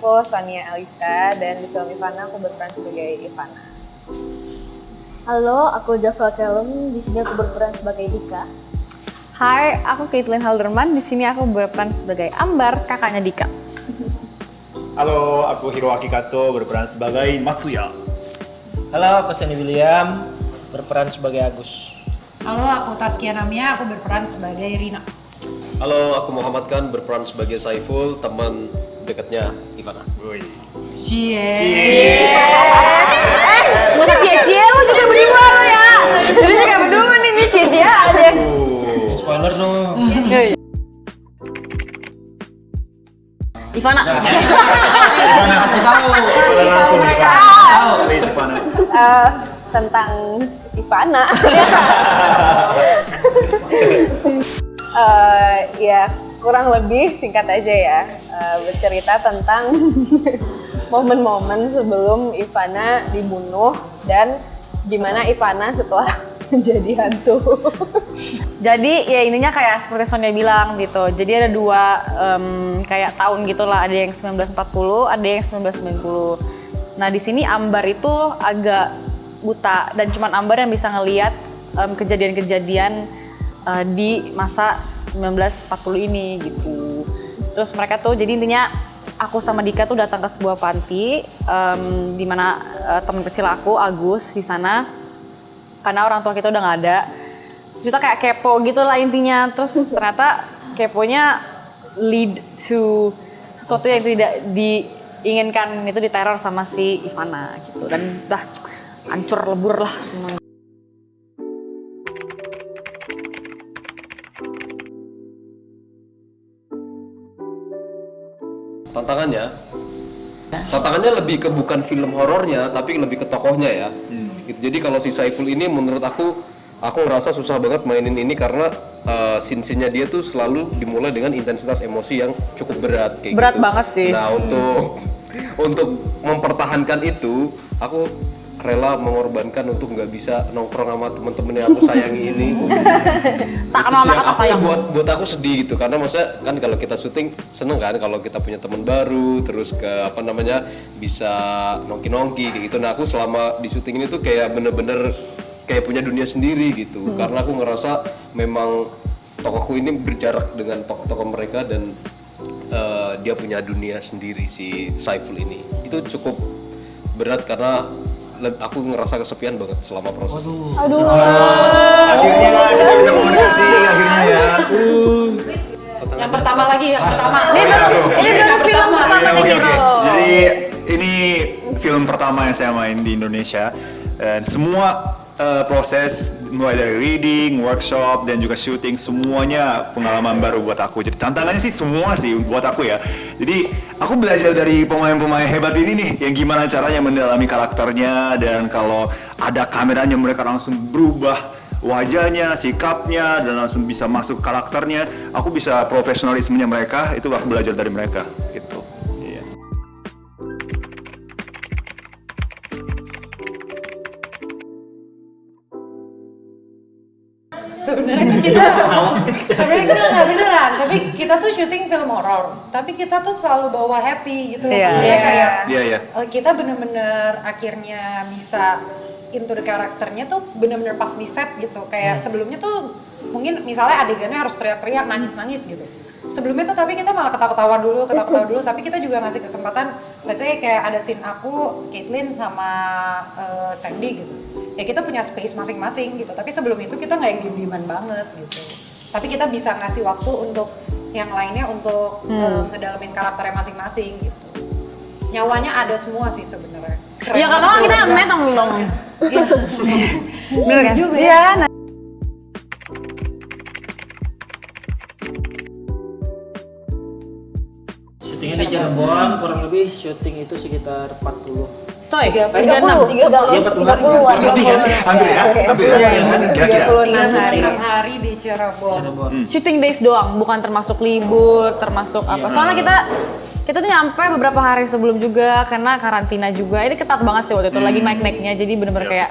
aku Sonia Elisa dan di film Ivana aku berperan sebagai Ivana. Halo, aku Jafra Kelem. Di sini aku berperan sebagai Dika. Hai, aku Caitlin Halderman. Di sini aku berperan sebagai Ambar, kakaknya Dika. Halo, aku Hiroaki Kato berperan sebagai Matsuya. Halo, aku Sandy William berperan sebagai Agus. Halo, aku Taskia Namia, aku berperan sebagai Rina. Halo, aku Muhammad Khan berperan sebagai Saiful, teman dekatnya Ivana. Gak usah cie-cie, lu juga berdua lu ya. Lu juga berdua nih, cie-cie aja. Spoiler dong. Ivana. Kasih tahu mereka. Ivana. Tentang Ivana. Ya kurang lebih singkat aja ya, bercerita tentang momen-momen sebelum Ivana dibunuh dan gimana Ivana setelah menjadi hantu. Jadi ya intinya kayak seperti Sonia bilang gitu. Jadi ada dua kayak tahun gitulah, ada yang 1940, ada yang 1990. Nah di sini Ambar itu agak buta dan cuman Ambar yang bisa ngelihat kejadian-kejadian di masa 1940 ini gitu. Terus mereka tuh jadi intinya aku sama Dika tuh datang ke sebuah panti di mana teman kecil aku Agus di sana karena orang tua kita udah nggak ada. Terus kita kayak kepo gitu lah intinya. Terus ternyata keponya lead to sesuatu yang tidak diinginkan, itu diteror sama si Ivana gitu dan udah hancur lebur lah semuanya. Tantangannya lebih ke bukan film horornya, tapi lebih ke tokohnya ya. Gitu. Jadi kalau si Saiful ini menurut aku ngerasa susah banget mainin ini karena scene-nya dia tuh selalu dimulai dengan intensitas emosi yang cukup berat kayak Berat gitu. banget sih. Nah untuk mempertahankan itu, aku rela mengorbankan untuk nggak bisa nongkrong sama temen-temen yang aku sayangi ini. Tak Itu kenal sih yang maka sayang. buat aku sedih gitu karena maksudnya kan kalau kita syuting seneng kan kalau kita punya teman baru terus bisa nongki kayak gitu. Nah aku selama di syuting ini tuh kayak bener-bener kayak punya dunia sendiri gitu karena aku ngerasa memang tokohku ini berjarak dengan tokoh-tokoh mereka dan dia punya dunia sendiri si Saiful ini. Itu cukup berat karena aku ngerasa kesepian banget selama proses. Aduh. Akhirnya kita bisa komunikasi akhirnya ya. Yang pertama lagi, yang pertama. Ini baru film pertamanya Oke. gitu. Jadi ini film pertama yang saya main di Indonesia dan semua proses mulai dari reading, workshop dan juga syuting semuanya pengalaman baru buat aku. Jadi tantangannya sih semua sih buat aku ya. Jadi aku belajar dari pemain-pemain hebat ini nih yang gimana caranya mendalami karakternya dan kalau ada kameranya mereka langsung berubah wajahnya, sikapnya dan langsung bisa masuk karakternya. Aku bisa profesionalismenya mereka, itu aku belajar dari mereka gitu. Iya. Sebenarnya tuh kita sebenarnya kita nggak beneran, tapi kita tuh syuting film horor, tapi kita tuh selalu bawa happy gitu loh. Iya. Maksudnya kayak Iya. kita bener-bener akhirnya bisa into the karakternya tuh bener-bener pas di set gitu. Kayak sebelumnya tuh mungkin misalnya adegannya harus teriak-teriak, nangis-nangis gitu. Sebelumnya tuh tapi kita malah ketawa-ketawa dulu, tapi kita juga ngasih kesempatan, let's say kayak ada scene aku, Caitlin sama Sandy gitu. Ya kita punya space masing-masing gitu, tapi sebelum itu kita nggak yang diem-dieman banget gitu. Tapi kita bisa ngasih waktu untuk yang lainnya untuk ngedalamin karakternya masing-masing gitu. Nyawanya ada semua sih sebenarnya. Ya karena kan kita metong dong. Bener juga ya. Iya. Syutingnya di Cirebon, kurang lebih syuting itu sekitar 40. Coy, 30. 30 lebih kan? Hampir ya? Hampir ya? Kira-kira. 36 hari di Cirebon. Cirebon. Shooting days doang, bukan termasuk libur, termasuk apa. Soalnya kita tuh nyampe beberapa hari sebelum juga karena karantina juga. Ini ketat banget sih waktu itu, lagi naik-naiknya. Jadi bener-bener kayak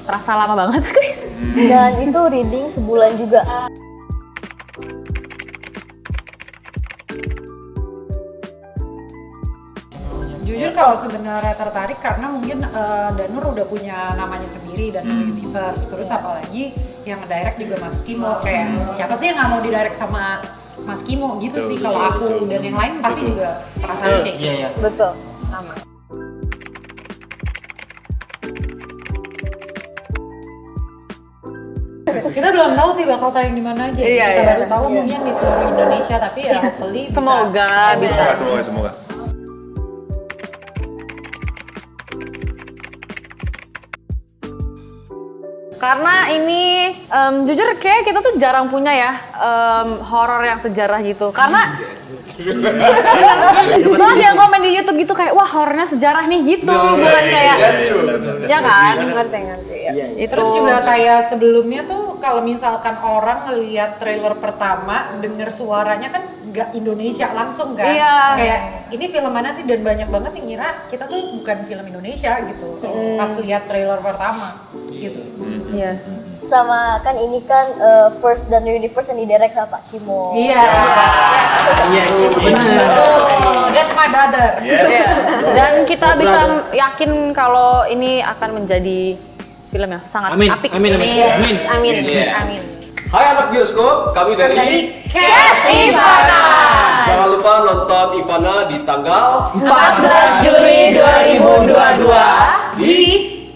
terasa lama banget, guys. Dan itu reading sebulan juga. Jujur kalau sebenarnya tertarik karena mungkin Danur udah punya namanya sendiri dan Universe. Terus apalagi yang direct juga Mas Kimo, kayak siapa sih yang nggak mau direct sama Mas Kimo gitu sih kalau aku dan yang lain pasti juga perasaan kayak gitu. Iya. Betul, sama. Kita belum tahu sih bakal tayang di mana aja. Iya, Kita iya. baru tahu mungkin di seluruh Indonesia, tapi ya hopefully bisa. Semoga bisa. Semoga. Karena ini jujur kayak kita tuh jarang punya ya horor yang sejarah gitu. Karena soalnya dia komen di YouTube gitu kayak wah horornya sejarah nih gitu, bukan kayak ya kan? Ngerti. Iya. Itu Terus juga kayak sebelumnya tuh kalau misalkan orang ngelihat trailer pertama denger suaranya kan nggak Indonesia langsung kan. Iya. Kayak ini film mana sih, dan banyak banget yang ngira kita tuh bukan film Indonesia gitu. Pas lihat trailer pertama gitu. Iya. Sama kan ini kan First dan Universe yang didirect sama Pak Kimo. Iya. Iya, benar. Oh, that's my brother. Dan kita bisa yakin kalau ini akan menjadi film yang sangat Amin. apik. Amin. Amin. Iya. Amin. Hai anak bioskop, kami dari Kes Ivana. jangan lupa nonton Ivana di tanggal 14 Juli 2022 di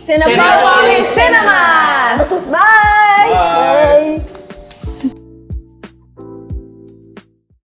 Cinepolis Cinemas. Bye.